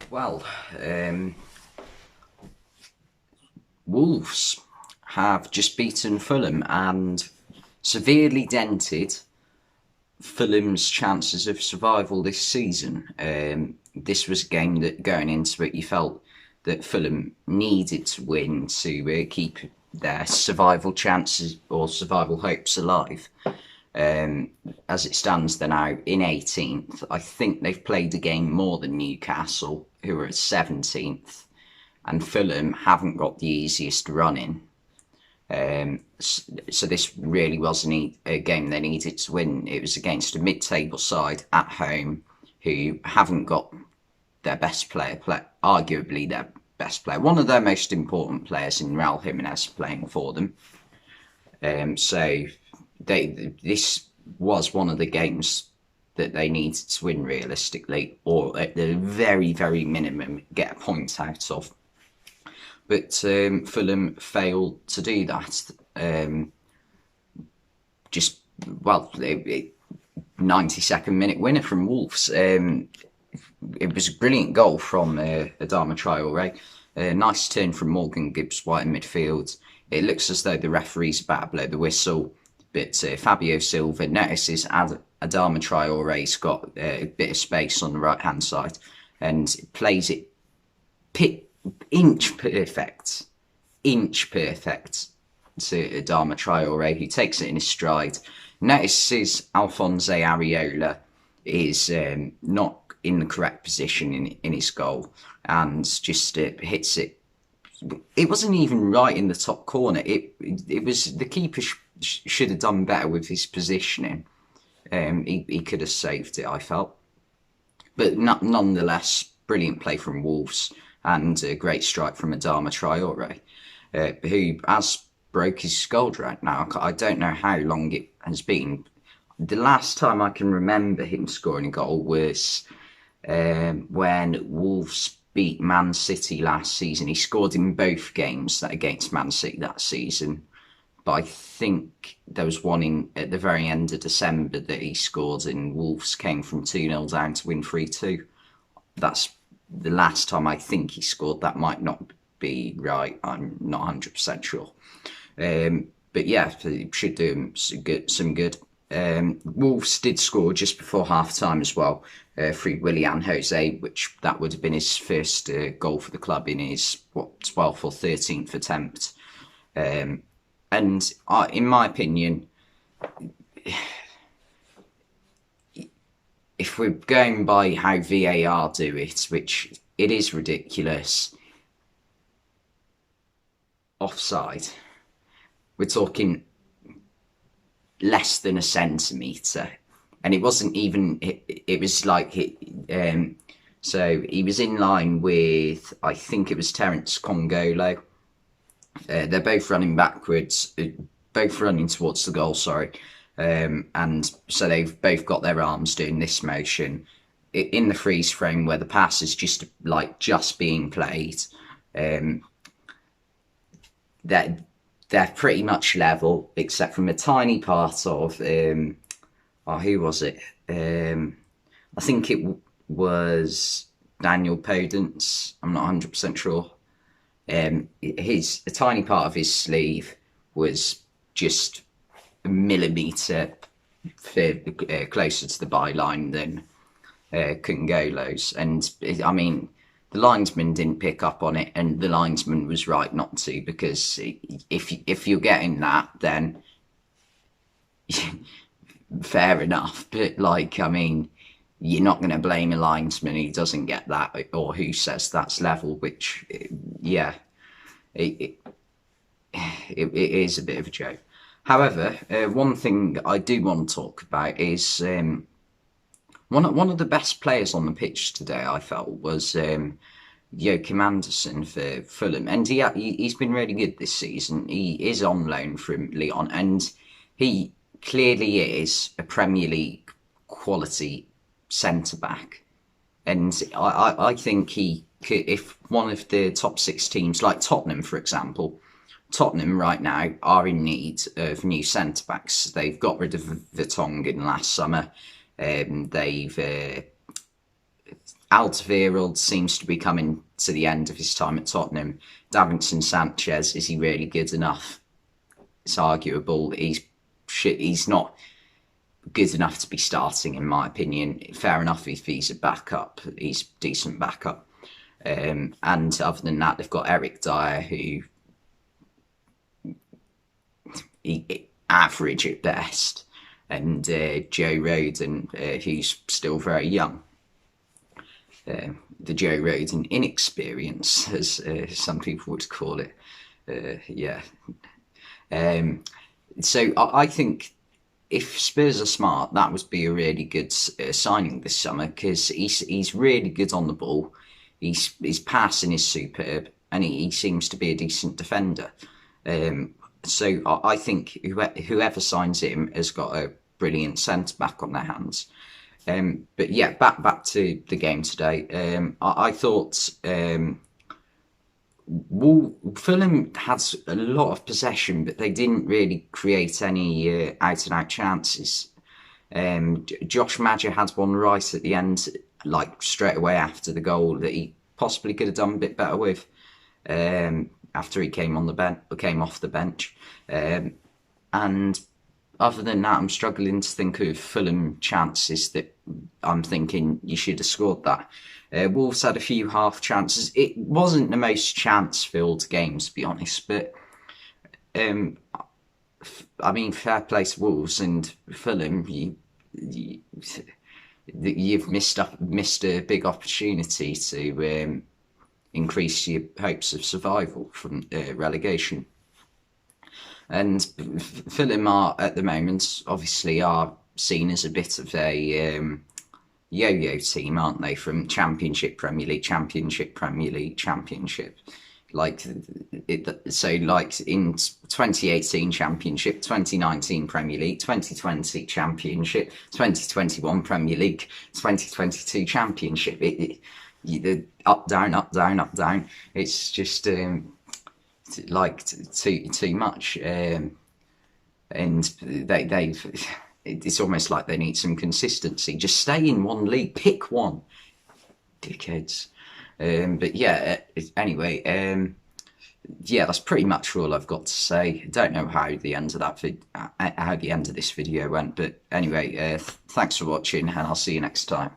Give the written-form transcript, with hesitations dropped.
Well, Wolves have just beaten Fulham and severely dented Fulham's chances of survival this season. This was a game that going into it, you felt that Fulham needed to win to keep their survival chances or survival hopes alive. As it stands, they're now in 18th. I think they've played a game more than Newcastle, who are at 17th, and Fulham haven't got the easiest running. So this really wasn't a game they needed to win. It was against a mid-table side at home who haven't got their best player, arguably their best player, one of their most important players in Raul Jimenez playing for them. So this was one of the games that they needed to win realistically, or at the very, very minimum, get a point out of. But Fulham failed to do that. Just, well, 92nd minute winner from Wolves. It was a brilliant goal from Adama Traore. Nice turn from Morgan Gibbs-White in midfield. It looks as though the referee's about to blow the whistle, but Fabio Silva notices Adama Traore's got a bit of space on the right-hand side and plays it inch perfect to Adama Traore, who takes it in his stride. Notices Alphonse Areola is not in the correct position in his goal and just hits it. It wasn't even right in the top corner. It was the keeper should have done better with his positioning. He could have saved it, I felt. But nonetheless, brilliant play from Wolves and a great strike from Adama Traore, who has broke his skull right now. I don't know how long it has been. The last time I can remember him scoring a goal was when Wolves beat Man City last season. He scored in both games against Man City that season. But I think there was one at the very end of December that he scored, and Wolves came from 2-0 down to win 3-2. That's the last time I think he scored. That might not be right. I'm not 100% sure. But yeah, it should do him some good. Wolves did score just before half-time as well, through Willian Jose, which that would have been his first goal for the club in his 12th or 13th attempt. And in my opinion, if we're going by how VAR do it, which it is ridiculous, offside, we're talking less than a centimetre. And it wasn't even, it was like, so he was in line with, I think it was Terence Congolo. They're both running backwards, both running towards the goal, sorry. And so they've both got their arms doing this motion in the freeze frame where the pass is just being played. They're pretty much level, except from a tiny part of who was it? I think it was Daniel Podence. I'm not 100% sure. A tiny part of his sleeve was just a millimetre closer to the byline than Kungolo's. And I mean, the linesman didn't pick up on it, and the linesman was right not to, because if you're getting that, then fair enough. But I mean, you're not going to blame a linesman who doesn't get that or who says that's level, which, yeah, it is a bit of a joke. However, one thing I do want to talk about is one of the best players on the pitch today, I felt, was Joachim Andersen for Fulham. And he's been really good this season. He is on loan from Lyon, and he clearly is a Premier League quality centre-back. And I think he could, if one of the top 6 teams, like Tottenham, for example, Tottenham right now are in need of new centre-backs. They've got rid of Vertonghen last summer. They've Alderweireld seems to be coming to the end of his time at Tottenham. Davinson Sanchez, is he really good enough? It's arguable. He's not good enough to be starting, in my opinion. Fair enough if he's a backup. He's decent backup. And other than that, they've got Eric Dyer, who average at best, and Joe Rodon, who's still very young. The Joe Rodon inexperience, as some people would call it. Yeah. So I think if Spurs are smart, that would be a really good signing this summer, because he's really good on the ball. His passing is superb, and he seems to be a decent defender. So I think whoever signs him has got a brilliant centre back on their hands. But yeah, back to the game today. I thought Fulham had a lot of possession, but they didn't really create any out-and-out chances. Josh Maja had one right at the end, like straight away after the goal, that he possibly could have done a bit better with. After he came off the bench, and other than that, I'm struggling to think of Fulham chances that I'm thinking you should have scored that. Wolves had a few half chances. It wasn't the most chance-filled game, to be honest, but I mean, fair play to Wolves, and Fulham, you've missed a big opportunity to increase your hopes of survival from relegation. And Fulham are, at the moment, obviously are seen as a bit of a yo-yo team, aren't they? From Championship, Premier League, Championship, Premier League, Championship. Like in 2018 Championship, 2019 Premier League, 2020 Championship, 2021 Premier League, 2022 Championship. The up down, up down, up down. It's just like too much, and it's almost like they need some consistency. Just stay in one league, pick one, dickheads. But yeah, anyway, yeah, that's pretty much all I've got to say. I don't know how the end of this video went, but anyway, thanks for watching, and I'll see you next time.